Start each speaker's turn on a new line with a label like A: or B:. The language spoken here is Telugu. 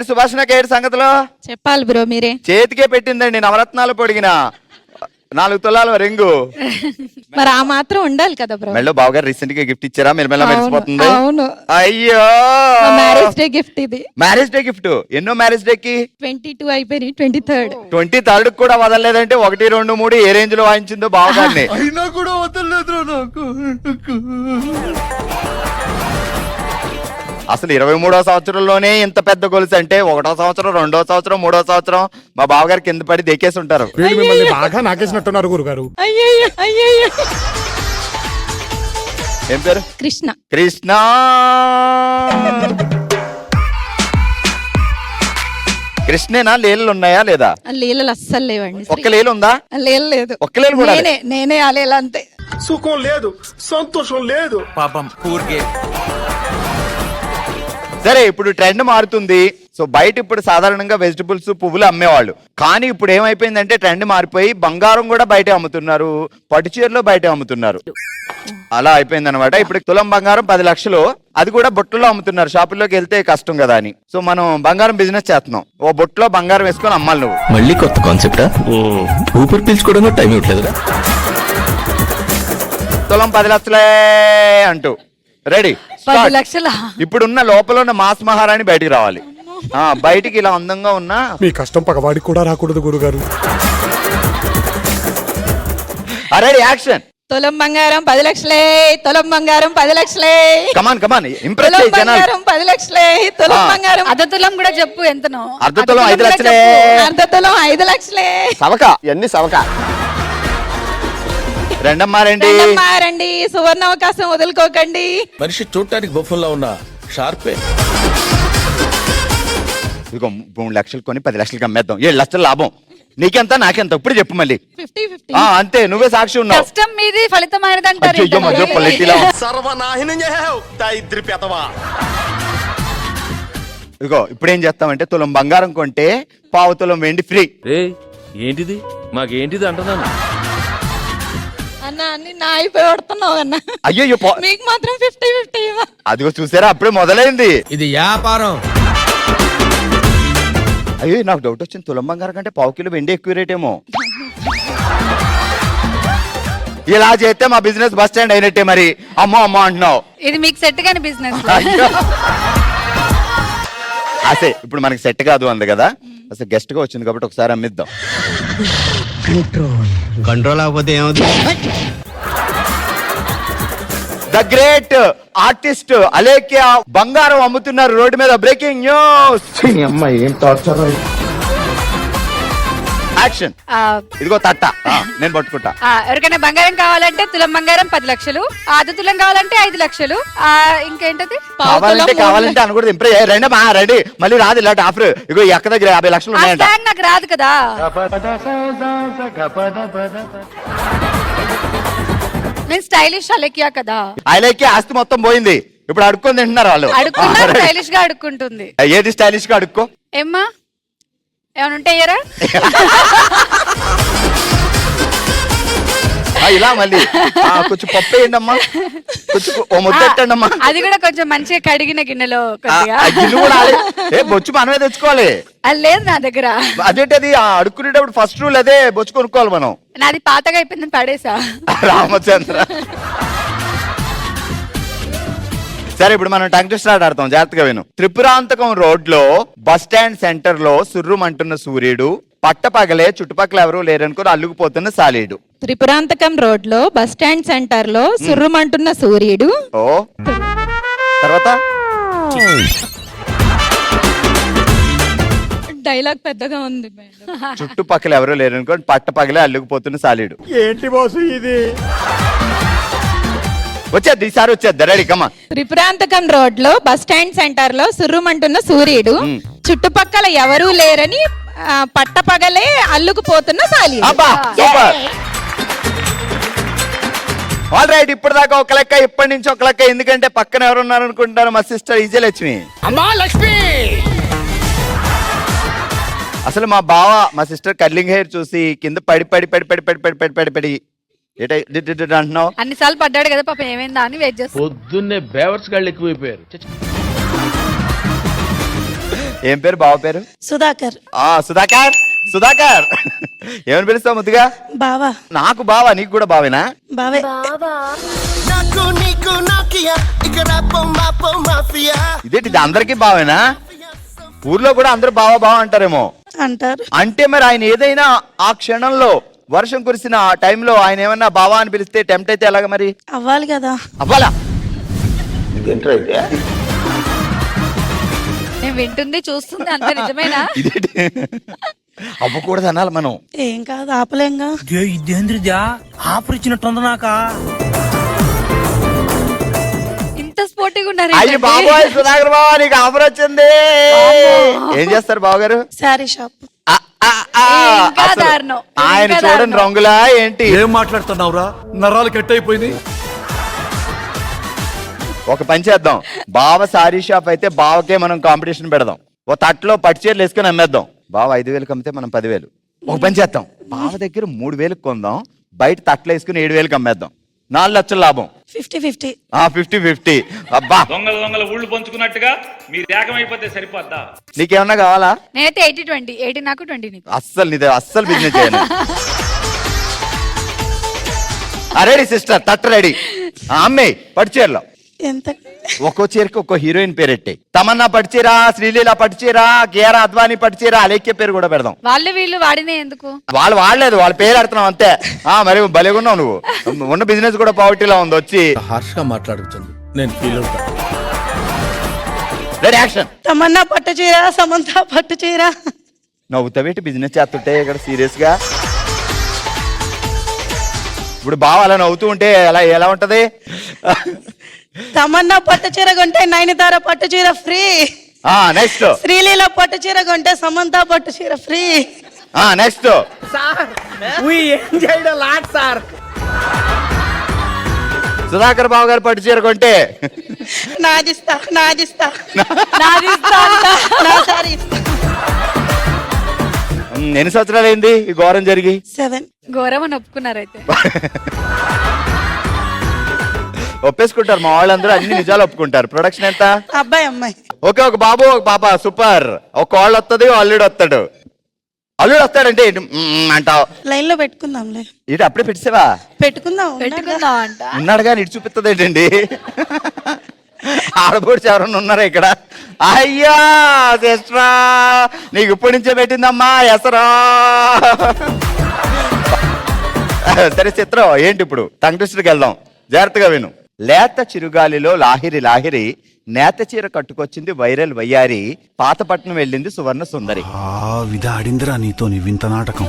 A: సుభాషణకి ఏడు సంగతిలో
B: చెప్పాలి బ్రో మీరే.
A: చేతికే పెట్టిందండి నవరత్నాలు పొడిగిన 4 తులాల రింగు.
B: మరి ఆ మాత్రం ఉండాలి కదా బ్రో.
A: మెళ్ళో బావగారు రీసెంట్ గా గిఫ్ట్ ఇచ్చారా? మీరు మెల్ల మెరిసిపోతుంది.
B: అవును,
A: అయ్యో
B: మ్యారేజ్ డే గిఫ్ట్ ఇది.
A: Marriage day gift. ఎన్నో మ్యారేజ్ డే కి?
B: 22 అయిపోయి 23rd.
A: 23rd కూడా వదలలేదంటే 1, 2, 3 ఏ రేంజ్ లో వాయించిందో బావగారిని.
C: అయినా కూడా వదలలేదు నాకు.
A: అసలు 23వ సంవత్సరంలోనే ఇంత పెద్ద గొలుసు అంటే 1వ సంవత్సరం, 2వ సంవత్సరం, 3వ సంవత్సరం మా బావగారు కింద పడి దేకేసి ఉంటారు.
C: మిమ్మల్ని బాగా నాకేసినట్టున్నారు గురుగారు.
B: అయ్యయ్యో అయ్యయ్యో.
A: ఏం పేరు?
B: కృష్ణ.
A: కృష్ణ. కృష్ణేనా? లేళ్ళు ఉన్నాయా లేదా?
B: లీలలు అస్సలు లేవండి.
A: ఒక్క లేలు ఉందా?
B: లేదు.
A: ఒక్క లేలు కూడా
B: నేనే ఆ లీల అంతే.
C: సుఖం లేదు, సంతోషం లేదు.
D: పాపం పూర్గే.
A: సరే, ఇప్పుడు ట్రెండ్ మారుతుంది. సో బయట ఇప్పుడు సాధారణంగా వెజిటబుల్స్, పువ్వులు అమ్మేవాళ్ళు. కానీ ఇప్పుడు ఏమైపోయిందంటే ట్రెండ్ మారిపోయి బంగారం కూడా బయట అమ్ముతున్నారు, పట్టు చీరలు బయట అమ్ముతున్నారు. అలా అయిపోయింది అనమాట. ఇప్పుడు తులం బంగారం 10 లక్షలు, అది కూడా బొట్టులో అమ్ముతున్నారు. షాపుల్లోకి వెళ్తే కష్టం కదా అని. సో మనం బంగారం బిజినెస్ చేస్తున్నాం. ఓ బొట్టులో బంగారం వేసుకొని అమ్మాలి నువ్వు.
E: మళ్ళీ కొత్త కాన్సెప్టా? ఊపిరి పీల్చుకోవడం టైం ఇవ్వట్లేదురా.
A: తులం 10 లక్షలే అంటూ రెడీ.
B: 10 లక్షల.
A: ఇప్పుడున్న లోపల ఉన్న మాస్ మహారాణి బయటికి రావాలి. బయటికి ఇలా అందంగా ఉన్నా
C: మీ కష్టం పగవాడికి కూడా రాకూడదు గురుగారు.
A: Ready, action.
B: తులం బంగారం 10 లక్షలే. తులం బంగారం 10 లక్షలే.
A: కమాన్ కమాన్, ఇంప్రెస్
B: తులం
A: చేయి జనాలు.
B: బంగారం 10 లక్షలే. తులం బంగారం.
F: అర్ధ తులం కూడా చెప్పు ఎంతనో.
A: అర్ధ తులం 5 లక్షలే.
B: అర్ధ తులం 5 లక్షలే.
A: సవక ఇవన్నీ సవక. రెండమ్మా రండి.
B: రండి, సువర్ణ అవకాశం వదులుకోకండి.
E: మనిషి చూడటానికి బొమ్మలా ఉన్న షార్పే.
A: ఇదిగో 3 లక్షలు కొని 10 లక్షలకి అమ్మేద్దాం. 7 లక్షల లాభం. నీకెంత నాకెంత ఇప్పుడు చెప్పు మళ్ళీ.
B: 50-50.
A: అంతే, నువ్వే సాక్షి ఉన్నావు.
F: కష్టం మీది, ఫలితం ఆయనది అంటారు.
A: అయ్యో, మధ్య పొలిటిలా.
C: సర్వనాశనం చేసావు దరిద్ర పెదవా.
A: ఇదిగో ఇప్పుడు ఏం చేస్తామంటే తులం బంగారం కొంటే 1/4 తులం వెండి ఫ్రీ.
D: ఏంటిది మాకేంటిది అంటున్నాను.
B: అన్న అన్ని నా అయిపోయి పడుతున్నావు అన్న.
A: అయ్యో,
B: మీకు మాత్రం 50-50.
A: అదిగో చూసారా, అప్పుడే మొదలైంది
D: ఇది వ్యాపారం.
A: అయ్యో, నాకు డౌట్ వచ్చింది. తులం బంగారం కంటే 1/4 కిలో వెండి ఎక్కువ రేట్ ఏమో. ఇలా చేస్తే మా బిజినెస్ బస్ స్టాండ్ అయినట్టే మరి. అమ్మో అమ్మో అంటున్నావు.
F: ఇది మీకు సెట్ గాని బిజినెస్.
A: అసే ఇప్పుడు మనకి సెట్ కాదు అంది కదా, అసలు గెస్ట్ గా వచ్చింది కాబట్టి ఒకసారి అమ్మిద్దాం.
E: కంట్రోల్ అవ్వకపోతే ఏమవుతుంది?
A: ద గ్రేట్ ఆర్టిస్ట్ అలేఖ్య బంగారం అమ్ముతున్నారు రోడ్డు మీద. Breaking news. యాక్షన్. ఇదిగో తట్ట, నేను పట్టుకుంటా.
F: ఎవరికైనా బంగారం కావాలంటే తులం బంగారం 10 లక్షలు. అర్ధ తులం కావాలంటే 5 లక్షలు. ఇంకేంటది?
A: కావాలంటే అనకూడదు. ఇంప్రెస్ రండి మా రండి, మళ్ళీ రాదు ఇలాంటి ఆఫర్. ఇగో ఎక్క దగ్గర 50 లక్షలు ఉన్నాయంట.
F: నాకు రాదు కదా. నేను స్టైలిష్ అలెక్యా కదా.
A: అలేఖ్య ఆస్తి మొత్తం పోయింది, ఇప్పుడు అడుక్కొని తింటున్నారు వాళ్ళు.
F: అడుక్కున్నా స్టైలిష్ గా అడుక్కుంటుంది.
A: ఏది స్టైలిష్ గా అడుక్కో.
F: ఏమ్మా ఏమైనా ఉంటాయరా?
A: ఇలా మళ్ళీ కొంచెం పప్పు వేయండి అమ్మా, కొంచెం ఓ ముద్ద పెట్టండి అమ్మా.
F: అది కూడా కొంచెం మంచిగా కడిగిన గిన్నెలో
A: బొచ్చు మనమే తెచ్చుకోవాలి.
F: అది లేదు నా దగ్గర.
A: అదేంటది, అడుక్కునేటప్పుడు ఫస్ట్ రూల్ అదే, బొచ్చు కొనుక్కోవాలి మనం.
F: నాది పాతగా అయిపోయిందని పడేసా.
A: రామచంద్ర. సరే, ఇప్పుడు మనం టంగ్ ట్విస్టర్ ఆడతాం, జాగ్రత్తగా విను. త్రిపురాంతకం రోడ్ లో బస్ స్టాండ్ సెంటర్ లో సుర్రుమంటున్న సూర్యుడు, పట్టపగలే చుట్టుపక్కల ఎవరు లేరనుకుని అల్లుకుపోతున్న సాలీడు.
B: త్రిపురాంతకం రోడ్ లో బస్ స్టాండ్ సెంటర్ లో సుర్రుమంటున్న సూర్యుడు.
A: ఓ తర్వాత
B: డైలాగ్ పెద్దగా ఉంది.
A: చుట్టుపక్కల ఎవరు లేరనుకోండి, పట్టపగలే అల్లుకుపోతున్న సాలీడు.
C: ఏంటి బాసు ఇది?
A: వచ్చేది ఈసారి వచ్చేది. రెడీ కమ్మా.
B: త్రిపురాంతకం రోడ్ లో బస్ స్టాండ్ సెంటర్ లో సుర్రుమంటున్న సూర్యుడు, చుట్టుపక్కల ఎవరూ లేరని పట్టపగలే అల్లుకుపోతున్న సాలీడు.
A: అబ్బా సూపర్. ఆల్ రైట్, ఇప్పుడు దాకా ఒక లెక్క, ఇప్పటి నుంచి ఒక లెక్క. ఎందుకంటే పక్కన ఎవరు ఉన్నారు అనుకుంటారు? మా సిస్టర్ విజయలక్ష్మి.
D: అమ్మా లక్ష్మి.
A: అసలు మా బావ మా సిస్టర్ కర్లింగ్ హెయిర్ చూసి కింద పడి పడి పడి పడి పడి పడి పడి పడి పడి అంటున్నావు.
F: అన్నిసార్లు పడ్డాడు కదా పాపం, ఏమైందా అని వెయిట్ చేస్తా.
D: పొద్దున్నే బేవర్స్ గాళ్ళు ఎక్కువైపోయారు.
A: ఏం పేరు బావ పేరు?
G: సుధాకర్.
A: సుధాకర్. సుధాకర్ ఏమని పిలుస్తావు ముద్దుగా?
G: బావా.
A: నాకు బావా, నీకు కూడా బావేనా?
G: బావే.
A: ఇదేంటి, ఇది అందరికీ బావేనా? ఊర్లో కూడా అందరూ బావా బావా అంటారేమో.
G: అంటారు.
A: అంటే మరి ఆయన ఏదైనా ఆ క్షణంలో వర్షం కురిసిన ఆ టైంలో ఆయన ఏమన్నా బావా అని పిలిస్తే టెంప్ట్ అయితే ఎలాగ మరి?
G: అవ్వాలి కదా.
A: అవ్వాలా?
F: నేను వింటుంది చూస్తుంది అంత నిజమేనా?
A: ఇదేంటి అవ్వకూడదు అనాలి మనం.
G: ఏం కాదు, ఆపలేంగా.
H: ఇదేంద్రిదా ఆఫర్ ఇచ్చినట్టుంది నాకా.
F: ఇంత స్పోర్టివ్గా ఉన్నారు
A: అయ్యి
F: ఏంటండి?
A: బాబోయ్ సుధాకర్ బాబా, నీకు ఆఫర్ వచ్చింది. ఏం చేస్తారు బావగారు?
G: శారీ షాప్.
F: ఇంకా
A: అసలు
F: దారుణం.
A: ఆయన
F: ఇంకా
A: చూడండి
F: దారుణం.
A: రంగులా ఏంటి?
C: ఏం మాట్లాడుతున్నావురా, నరాలు కట్ అయిపోయింది.
A: ఒక పని చేద్దాం, బావ సారీ షాప్ అయితే బావకే మనం కాంపిటీషన్ పెడదాం. ఓ తట్లో పట్టు చీరలు వేసుకుని అమ్మేద్దాం. బావ 5,000 అమ్మితే మనం 10,000. ఒక పని చేద్దాం, బావ దగ్గర 3,000 కొందాం, బయట తట్లో వేసుకుని 7,000 అమ్మేద్దాం. 4 లక్షల లాభం.
G: 50-50.
A: 50-50. అబ్బా,
I: దొంగల ఊళ్ళు పంచుకున్నట్టుగా మీరు ఏకమైపోతే సరిపోద్దా?
A: నీకేమన్నా కావాలా?
F: నేనైతే 80-20, 80 నాకు 20 నీకు.
A: అస్సలు బిజినెస్ చేయను. రెడీ సిస్టర్, తట్ట రెడీ. అమ్మే పట్టు చీరలో
G: ఎంత?
A: ఒక్కో చీరకి ఒక్కో హీరోయిన్ పేరెట్టే. తమన్నా పట్టుచీర, శ్రీలీల పట్టుచీర, కేఆర్ అద్వానీ పట్టుచీర, అలేఖ్య పేరు కూడా పెడదాం.
F: వాళ్ళు వీళ్ళు వాడినే ఎందుకు?
A: వాళ్ళు వాడలేదు, వాళ్ళ పేరు ఆడుతున్నాం అంతే. మరి భలేగున్నావు నువ్వు. ఉన్న బిజినెస్ కూడా పావర్టీలో ఉంది. వచ్చి
C: హార్ష్ గా మాట్లాడుతుంది, నేను ఫీల్ అవుతా.
A: Ready action.
G: తమన్నా పట్టు చీర, సమంత పట్టు చీర.
A: నవ్వుతావేటి బిజినెస్ చేస్తుంటే ఇక్కడ సీరియస్ గా? ఇప్పుడు బావ అలా నవ్వుతూ ఉంటే ఎలా ఉంటది?
G: తమన్నా పట్టు చీర కొంటే నయనతార పట్టు చీర ఫ్రీ.
A: నెక్స్ట్.
G: శ్రీలీల పట్టు చీర కొంటే సమంత పట్టు చీర ఫ్రీ.
A: నెక్స్ట్. సుధాకర్ బాబు గారు పట్టు చీర కొంటే
G: నాదిస్తా నా సారీ ఇస్తా.
A: ఎన్ని సంవత్సరాలు అయింది ఈ ఘోరం జరిగి?
G: 7.
F: ఘోరమని ఒప్పుకున్నారైతే.
A: ఒప్పేసుకుంటారు మా వాళ్ళందరూ, అన్ని నిజాలు ఒప్పుకుంటారు. ప్రొడక్షన్ ఎంత?
G: అబ్బాయి అమ్మాయి.
A: ఓకే, ఒక బాబు ఒక పాప. సూపర్. ఒక కోళ్ళు వస్తుంది, అల్లుడు వస్తాడు. అల్లుడు వస్తాడంటే అంటావు.
G: లైన్ లో పెట్టుకుందాంలే.
A: ఇటు అప్పుడే పెట్టేసావా?
G: పెట్టుకుందాం
F: అంట.
A: ఉన్నాడు కానీ ఇటు చూపిస్తుంది ఏంటండి? ఆడపడుచు ఎవరన్నా ఉన్నారా ఇక్కడ? అయ్యా సిస్టరా, నీకు ఇప్పటి నుంచే పెట్టిందమ్మా ఎసరా. సరే చిత్రం ఏంటి ఇప్పుడు? టంగ్ ట్విస్టర్కి వెళ్దాం, జాగ్రత్తగా విను. లేత చిరుగాలిలో లాహిరి లాహిరి, నేత చీర కట్టుకొచ్చింది వైరల్ వయ్యారి, పాతపట్నం వెళ్ళింది సువర్ణ సుందరి.
E: విధాడిందిరా నీతో నీ వింత నాటకం.